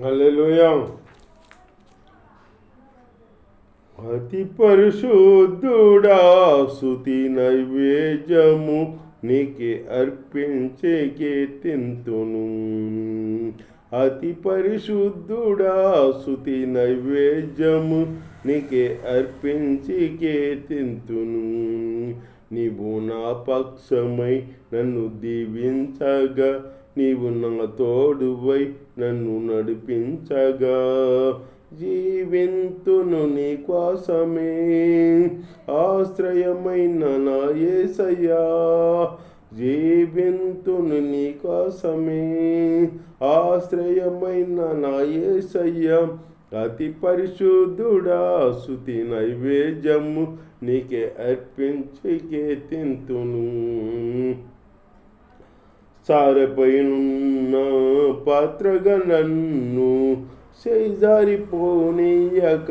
హల్లెలూయా. అతి పరిశుద్ధుడా స్తుతి నైవేద్యము నీకే అర్పించే కీర్తింతును. అతి పరిశుద్ధుడా స్తుతి నైవేద్యము నీకే అర్పించి కీర్తింతును. నీవు నా పక్షమై నన్ను దీవించగా, నీవు నా తోడువై నన్ను నడిపించగా, జీవింతును నీ కోసమే ఆశ్రయమైన నా యేసయ్యా. జీవింతును నీ కోసమే ఆశ్రయమైన నా యేసయ్యా. అతి పరిశుద్ధుడా స్తుతి నైవేద్యము నీకే అర్పించి కీర్తింతును. సారపైనున్న పాత్రగా నన్ను చేజారిపోనీయక,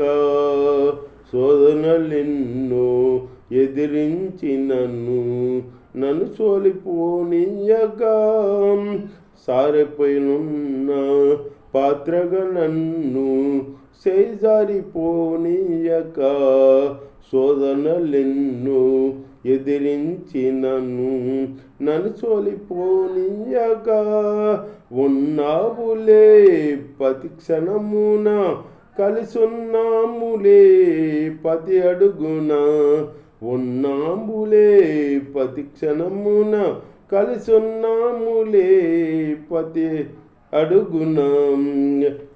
శోధనలెన్నో ఎదిరించి నన్ను సోలిపోనీయక. సారపైనున్న పాత్రగా నన్ను చేజారిపోనీయక, శోధనలెన్నో ఎదిరించి నన్ను సోలిపోనీయక. ఉన్నావులే ప్రతి క్షణమున, కలిసున్నాములే ప్రతి అడుగున. ఉన్నాములే ప్రతి క్షణమున, కలిసున్నాములే ప్రతి అడుగున.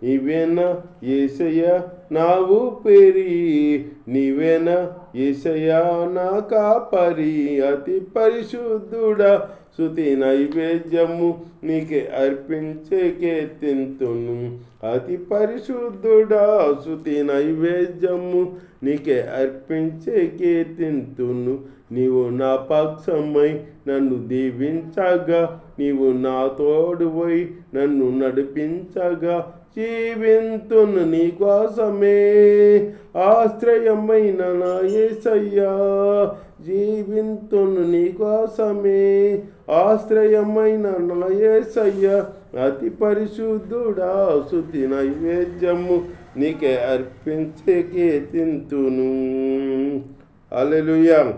నీవేనా యేసయ్యా నా ఊపిరి, నీవేనా యేసయ్యా నా కాపరి. అతి పరిశుద్ధుడా స్తుతి నైవేద్యము నీకే అర్పించే కీర్తింతును. అతి పరిశుద్ధుడా స్తుతి నైవేద్యము నీకే అర్పించే కీర్తింతును. నీవు నా పక్షమై నన్ను దీవించగా, నీవు నా తోడువై నన్ను నడిపించగా, జీవింతును నీ కోసమే ఆశ్రయమైన నా యేసయ్యా. జీవింతును నీ కోసమే ఆశ్రయమైన నా యేసయ్యా. అతి పరిశుద్ధుడా స్తుతి నైవేద్యము నీకే అర్పించే కీర్తింతును. హల్లెలూయా.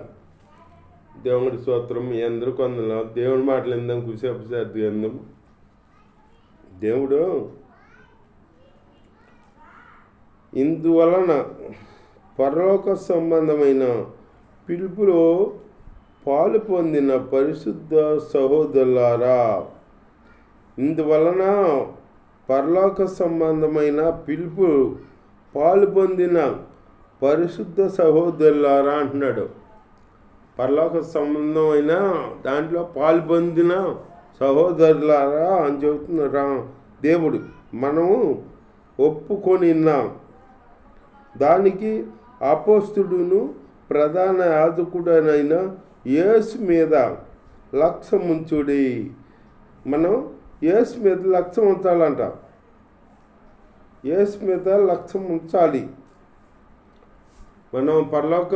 దేవుడి స్తోత్రం. మీ అందరూ కొందరు దేవుడి మాటలు ఎందాం, కుసేపు ఎందాం. దేవుడు ఇందువలన పరలోక సంబంధమైన పిలుపులో పాలు పొందిన పరిశుద్ధ సహోదరులారా, ఇందువలన పరలోక సంబంధమైన పిలుపు పాలు పొందిన పరిశుద్ధ సహోదరులారా అంటున్నాడు. పరలోక సంబంధమైన దాంట్లో పాలు పొందిన సహోదరులారా అని చెబుతున్నారా దేవుడు. మనము ఒప్పుకొనిన్నాం. దానికి అపోస్తలుడును ప్రధాన యాజకుడనైన యేసు మీద లక్ష్యముంచుడి. మనం యేసు మీద లక్ష్యం ఉంచాలంట. యేసు మీద లక్ష్యం ఉంచాలి. మనం పరలోక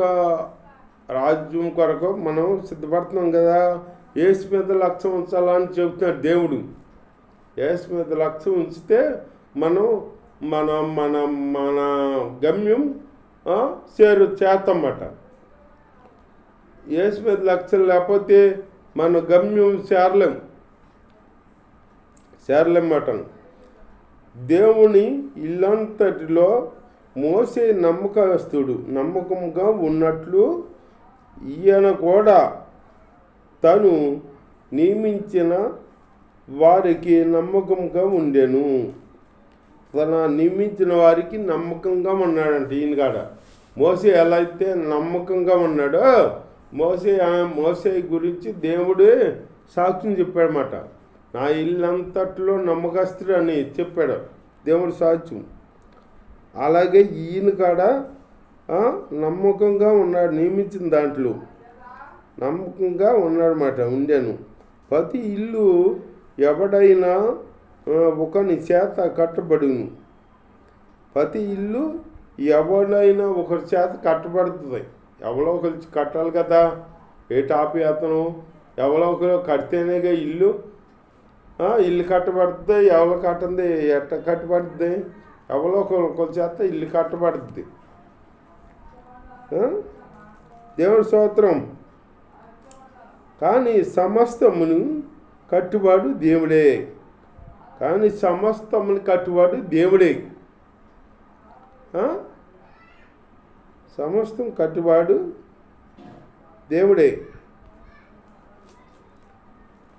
రాజ్యం కొరకు మనం సిద్ధపడుతున్నాం కదా. యేసు మీద లక్ష్యం ఉంచాలని చెబుతున్నాడు దేవుడు. యేసు మీద లక్ష్యం ఉంచితే మనం మన మన మన గమ్యం చేస్తామట. యేసు మీద లక్ష్యం లేకపోతే మన గమ్యం చేరలేమట. దేవుని ఇల్లంతటిలో మోసే నమ్మకంగా ఉన్నట్లు ఈయన కూడా తను నియమించిన వారికి నమ్మకంగా ఉండెను. తన నియమించిన వారికి నమ్మకంగా ఉన్నాడంట. ఈయన కాడ మోసే ఎలా అయితే నమ్మకంగా ఉన్నాడో, మోసే గురించి దేవుడే సాక్ష్యం చెప్పాడన్నమాట. నా ఇల్లంతట్లో నమ్మకస్తుడు అని చెప్పాడు దేవుడు సాక్ష్యం. అలాగే ఈయన కాడ నమ్మకంగా ఉన్నాడు. నియమించిన దాంట్లో నమ్మకంగా ఉన్నాడన్నమాట. ఉండెను. ప్రతి ఇల్లు ఎవడైనా ఒకని చేత కట్టబడును. ప్రతి ఇల్లు ఎవడైనా ఒకరి చేత కట్టబడుతుంది. ఎవరో ఒకరు కట్టాలి కదా. ఏ టాపి అతను ఎవరో ఒకరు కడితేనేగా ఇల్లు ఇల్లు కట్టబడుతుంది, ఎవరు కట్టంది ఎట్ట కట్టబడుతుంది, ఎవరో ఒకరి చేత ఇల్లు కట్టబడుతుంది. దేవుడి స్తోత్రం. కానీ సమస్తమును కట్టువాడు దేవుడే. కానీ సమస్తమును కట్టువాడు దేవుడే. సమస్తం కట్టువాడు దేవుడే.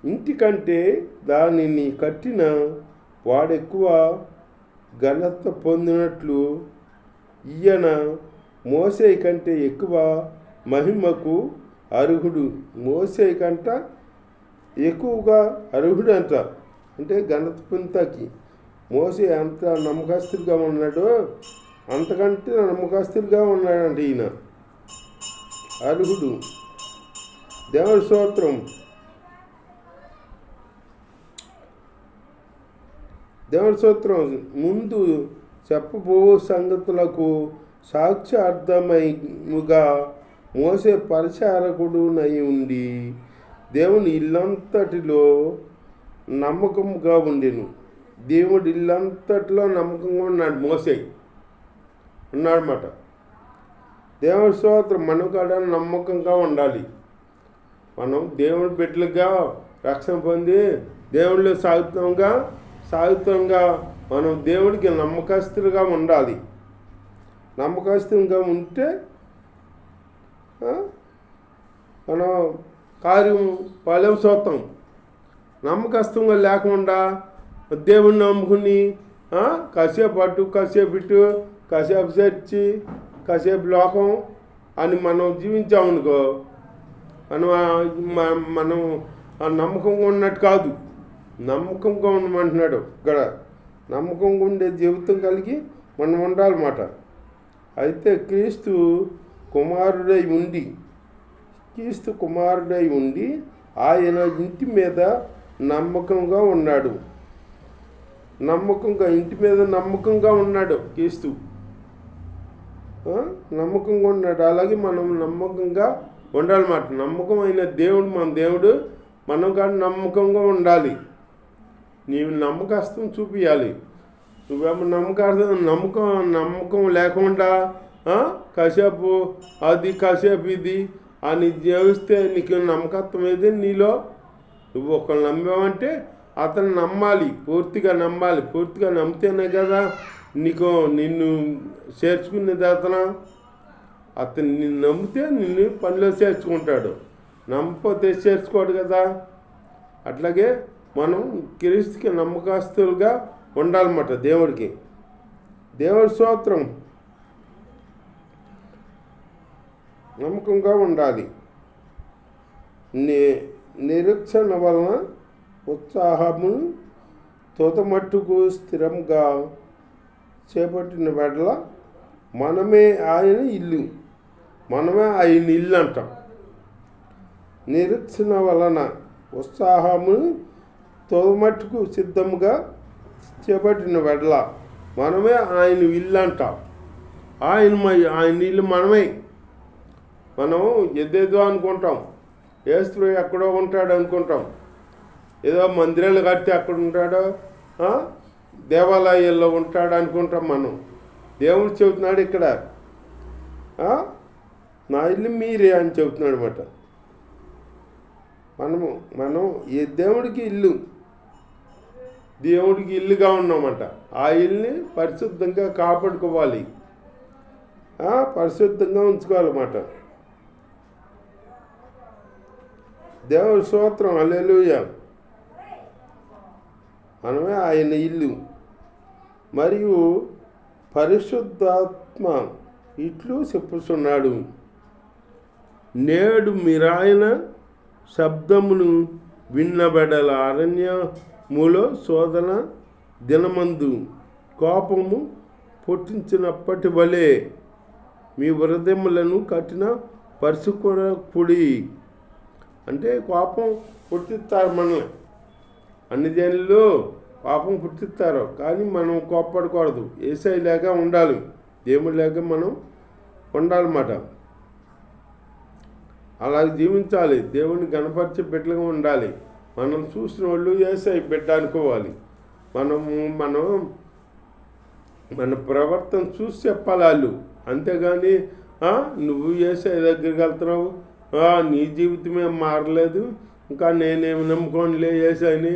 ఇంటికంటే దానిని కట్టిన వాడెక్కువ ఘనత పొందినట్లు ఈయన మోసే కంటే ఎక్కువ మహిమకు అర్హుడు. మోసే కంట ఎక్కువగా అర్హుడు అంట. అంటే ఘనత పొందుతాకి మోసే ఎంత నమ్మకస్తుడిగా ఉన్నాడో అంతకంటే నమ్మకస్తుడిగా ఉన్నాడంట ఈయన, అర్హుడు. దేవుడి స్తోత్రం. దేవుడి స్తోత్రం. ముందు చెప్పబో సంగతులకు సాక్ష్యార్థముగా మోసే పరిచారకుడునై ఉండి దేవుని ఇల్లంతటిలో నమ్మకంగా ఉండెను. దేవుడి ఇల్లంతటిలో నమ్మకంగా ఉన్నాడు, మోసే ఉన్నాడన్నమాట. దేవుడి స్తోత్రం. మనం కూడా నమ్మకంగా ఉండాలి. మనం దేవుడి బిడ్డలుగా రక్షణ పొంది దేవుడిలో సాగుతంగా మనం దేవుడికి నమ్మకస్తులుగా ఉండాలి. నమ్మకస్తులుగా ఉంటే మనం కార్యం ఫలం చూస్తాం. నమ్మకస్తుగా లేకుండా దేవుడిని నమ్ముకుని కాసేపు అటు కాసేపు ఇటు కాసేపు చర్చి కాసేపు లోకం అని మనం జీవించామనుకో మనం నమ్మకంగా ఉన్నట్టు కాదు. నమ్మకంగా ఉండమంటున్నాడు ఇక్కడ. నమ్మకంగా ఉండే జీవితం కలిగి మనం ఉండాలన్నమాట. అయితే క్రీస్తు కుమారుడై ఉండి ఆయన ఇంటి మీద నమ్మకంగా ఉన్నాడు. ఇంటి మీద నమ్మకంగా ఉన్నాడు క్రీస్తు. నమ్మకంగా ఉన్నాడు. అలాగే మనం నమ్మకంగా ఉండాలన్నమాట. నమ్మకమైన దేవుడు మన దేవుడు, మనం కానీ నమ్మకంగా ఉండాలి. నీవు నమ్మకస్తం చూపించాలి. నువ్వేమో నమ్మకం లేకుండా కాసేపు అది కాసేపు ఇది అని జీవిస్తే నీకు నమ్మకత్వం ఏది నీలో? నువ్వు ఒకళ్ళు నమ్మావంటే అతను నమ్మాలి, పూర్తిగా నమ్మాలి. పూర్తిగా నమ్మితేనే కదా నిన్ను చేర్చుకునేది. అతను నిన్ను నమ్మితే నిన్ను పనిలో చేర్చుకుంటాడు, నమ్మకపోతే చేర్చుకోడు కదా. అట్లాగే మనం క్రీస్తుకి నమ్మకస్తులుగా ఉండాలన్నమాట దేవుడికి. దేవుడి స్తోత్రం. నమ్మకంగా ఉండాలి. నిరీక్షణ వలన ఉత్సాహము తోతమట్టుకు స్థిరంగా చేపట్టిన వెడల మనమే ఆయన ఇల్లు అంటాం. నిరీక్షణ వలన ఉత్సాహము తోతమట్టుకు సిద్ధంగా చేపట్టిన వెడల మనమే ఆయన ఇల్లు అంటాం. ఆయన ఇల్లు మనమే. మనం ఏదేదో అనుకుంటాం, యేసు ఎక్కడో ఉంటాడు అనుకుంటాం. ఏదో మందిరాలు కట్టి అక్కడ ఉంటాడో, దేవాలయాల్లో ఉంటాడు అనుకుంటాం. మనం దేవుడు చెబుతున్నాడు ఇక్కడ, నా ఇల్లు మీరే అని చెబుతున్నాడు అన్నమాట. మనం ఏ దేవుడికి ఇల్లుగా ఉన్నామట. ఆ ఇల్లుని పరిశుద్ధంగా కాపాడుకోవాలి, పరిశుద్ధంగా ఉంచుకోవాలన్నమాట. దేవుడి స్తోత్రం. హల్లెలూయా. మనమే ఆయన ఇల్లు. మరియు పరిశుద్ధాత్మ ఇట్లు చెప్పుచున్నాడు, నేడు మీరాయన శబ్దమును విన్నబెడల అరణ్యములో శోధన దినమందు కోపము పుట్టించినప్పటి వలె మీ హృదయములను కఠిన పరుచుకొనకుడి. అంటే కోపం పుట్టిస్తారు మనల్ని. అన్ని జనులు పాపం పుట్టిస్తారు, కానీ మనం కోప్పడకూడదు. యేసయ్య లేక ఉండాలి, దేవుడి లేక మనం ఉండాలన్నమాట. అలా జీవించాలి, దేవుడిని గణపరిచే బిడ్డలుగా ఉండాలి. మనం చూసిన వాళ్ళు యేసయ్య బిడ్డ అనుకోవాలి. మనం మన ప్రవర్తన చూసి చెప్పాలి వాళ్ళు. అంతేగాని నువ్వు యేసయ్య దగ్గరికి వెళ్తున్నావు, నీ జీవితమే మారలేదు, ఇంకా నేనేమి నమ్ముకోనిలే యేసయ్యని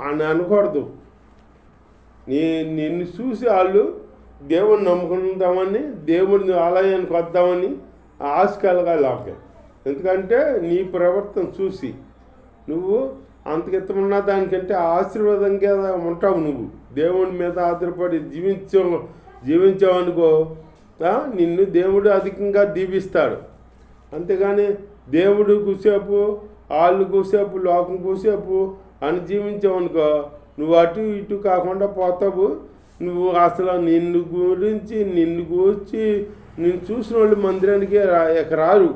అని అనకూడదు. నిన్ను చూసి వాళ్ళు దేవుడిని నమ్ముకుందామని, దేవుడిని ఆలయానికి వద్దామని ఆశ కలగాలి వాళ్ళకి. ఎందుకంటే నీ ప్రవర్తన చూసి నువ్వు అంతకితమున్నా దానికంటే ఆశీర్వాదంగా ఉంటావు. నువ్వు దేవుడి మీద ఆధారపడి జీవించావనుకో, నిన్ను దేవుడు అధికంగా దీవిస్తాడు. అంతేగాని దేవుడు కూసేపు, వాళ్ళు కూసేపు, లోకం కూసేపు అని జీవించావనుకో, నువ్వు అటు ఇటు కాకుండా పోతావు. నువ్వు అసలు నిన్ను గూర్చి నిన్ను చూసిన వాళ్ళు మందిరానికి రారు.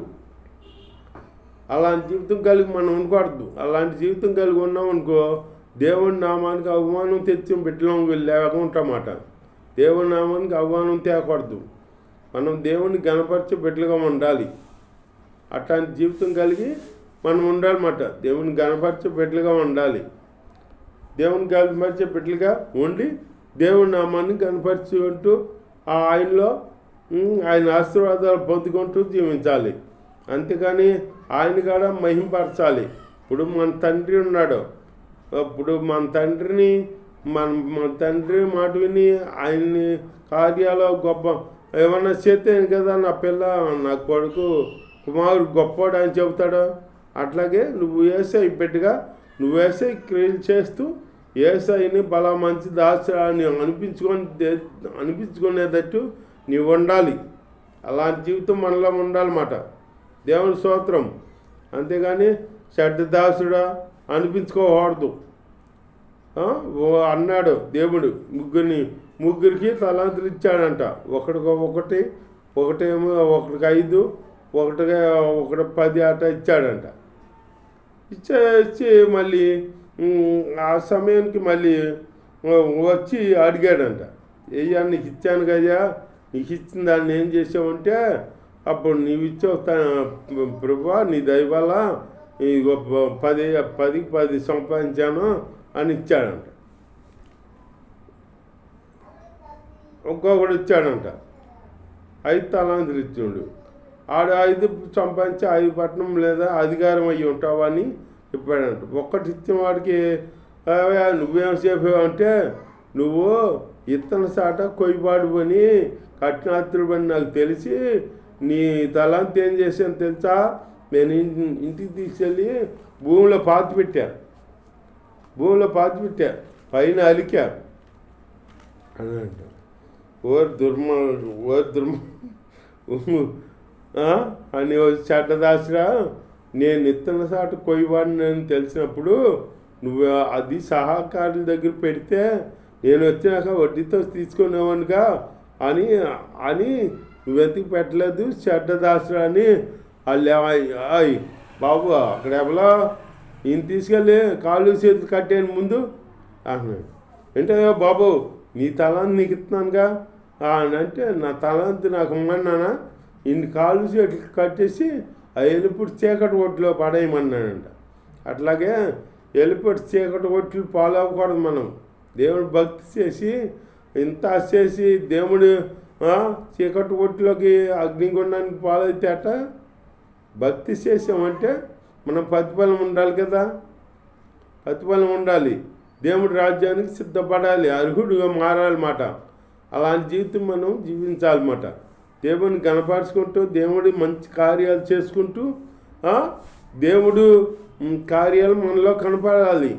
అలాంటి జీవితం కలిగి మనం ఉండకూడదు. అలాంటి జీవితం కలిగి ఉన్నామనుకో, దేవుడి నామానికి అవమానం తెచ్చి బిడ్డలం లేకుంటామాట. దేవుడి నామానికి అవమానం తేకూడదు. మనం దేవుని గణపరిచే బిడ్డలుగా ఉండాలి. అట్లాంటి జీవితం కలిగి మనం ఉండాలన్నమాట. దేవుని గణపరిచే బిడ్డలుగా ఉండాలి. దేవుని గణపరిచే బిడ్డలుగా ఉండి దేవుని నామాన్ని గణపరుచుకుంటూ ఆయనలో ఆయన ఆశీర్వాదాలు పొందుకుంటూ జీవించాలి. అంతేకాని ఆయన కూడా మహింపరచాలి. ఇప్పుడు మన తండ్రి ఉన్నాడు. ఇప్పుడు మన తండ్రిని మన తండ్రి మాట విని ఆయన్ని కార్యాలు గొప్ప ఏమన్నా చేస్తే కదా నా పిల్ల, నా కొడుకు, కుమారుడు గొప్పవాడు అని చెబుతాడు. అట్లాగే నువ్వు యేసయ్య బిడ్డగా నువ్వు యేసయ్య క్రియలు చేస్తూ యేసయ్యని బలా మంచి దాసుని అనిపించుకునేటట్టు నీవు ఉండాలి. అలాంటి జీవితం మనలో ఉండాలన్నమాట. దేవుని స్తోత్రం. అంతేగాని చెడ్డ దాసుడా అనిపించుకోకూడదు. అన్నాడు దేవుడు, ముగ్గురికి తలాంతులు ఇచ్చాడంట. ఒకటేమో ఒకటికి 5, ఒకటి 10 అట ఇచ్చాడంట. ఇచ్చి మళ్ళీ ఆ సమయానికి మళ్ళీ వచ్చి అడిగాడంట, అయ్యా నీకు ఇచ్చాను కదా, నీకు ఇచ్చిన దాన్ని ఏం చేసావంటే, అప్పుడు నీవు ఇచ్చావు ప్రభువా, నీ దయ వల్ల 10 సంపాదించాను అని ఇచ్చాడంట. ఇంకొకడు ఇచ్చాడంట 5 తలాంతులు ఇచ్చాడు. 5 సంపాదించి 5 పట్టణం లేదా అధికారం అయ్యి ఉంటావని చెప్పాడంట. ఒక్కటి ఇచ్చిన వాడికి నువ్వేం చెప్పావంటే, నువ్వు ఇత్తన సాట కొయ్యబాడు అని కఠినాత్రుడు అని నాకు తెలిసి నీ తలాంతి ఏం చేశాను తెలుసా, నేను ఇంటికి తీసుకెళ్ళి భూమిలో పాతి పెట్టా, పైన అలికా అని అంటారు. అని చెడ్డదాసురా, నేను ఇత్తన సాటు కొయ్యవాడిని అని తెలిసినప్పుడు నువ్వు అది సహకారుల దగ్గర పెడితే నేను వచ్చినాక వడ్డీతో తీసుకునేవానుగా అని నువ్వు వెతికి పెట్టలేదు చెడ్డదాసురా అని వాళ్ళు బాబు అక్కడ ఎవరో ఈయన తీసుకెళ్ళి కాళ్ళు చేతులు కట్టాను ముందు అన్నాడు. అంటే బాబు నీ తలాంతి నీకు ఇస్తున్నానుగా అని అంటే, నా తలాంతి నాకు ఇమ్మన్నానా, ఇన్ని కాళ్ళు చేతులు కట్టేసి ఆ ఎలుపుడు చీకటి ఒట్లో పడేయమన్నాడంట. అట్లాగే ఎలుపుడు చీకటి ఒట్లు పాలవకూడదు. మనం దేవుడు భక్తి చేసి ఇంత చేసి దేవుడు చీకటి ఒట్లోకి అగ్నిగుండానికి పాలైతే అట భక్తి చేసామంటే మనం ప్రతిఫలం ఉండాలి కదా, ప్రతిఫలం ఉండాలి. దేవుడి రాజ్యానికి సిద్ధపడాలి, అర్హుడుగా మారాలన్నమాట. అలాంటి జీవితం మనం జీవించాలన్నమాట. దేవుడిని గణపరుచుకుంటూ దేవుడి మంచి కార్యాలు చేసుకుంటూ దేవుడు కార్యాలు మనలో కనపడాలి.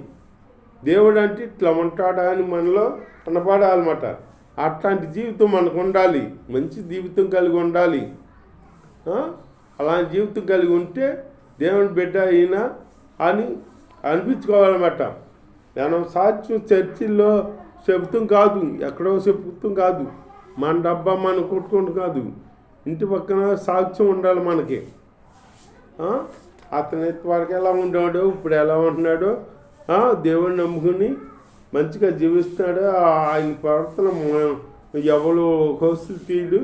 దేవుడు అంటే ఇట్లా ఉంటాడా అని మనలో కనపడాలన్నమాట. అట్లాంటి జీవితం మనకు ఉండాలి, మంచి జీవితం కలిగి ఉండాలి. అలాంటి జీవితం కలిగి ఉంటే దేవుని బిడ్డ అయినా అని అనిపించుకోవాలన్నమాట. మనం సాక్ష్యం చర్చిల్లో చెబుతాం కాదు, ఎక్కడో చెబుతాం కాదు, మన డబ్బా మనం కొట్టుకుంటూ కాదు, ఇంటి పక్కన సాక్ష్యం ఉండాలి మనకి. అతని వరకు ఎలా ఉండేవాడు, ఇప్పుడు ఎలా ఉంటున్నాడో, దేవుడిని నమ్ముకుని మంచిగా జీవిస్తున్నాడు, ఆయన ప్రవర్తన ఎవరు కోసులు తీయడు,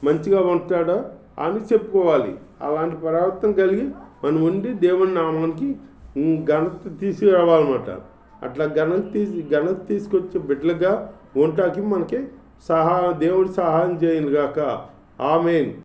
మంచిగా ఉంటాడో అని చెప్పుకోవాలి. అలాంటి ప్రవర్తన కలిగి మనం ఉండి దేవుని నామానికి ఘనత తీసుకురావాలన్నమాట. అట్లా ఘనత తీసుకొచ్చే బిడ్డలుగా ఉంటాకి మనకి దేవుడు సహాయం చేయను గాక. ఆమేన్.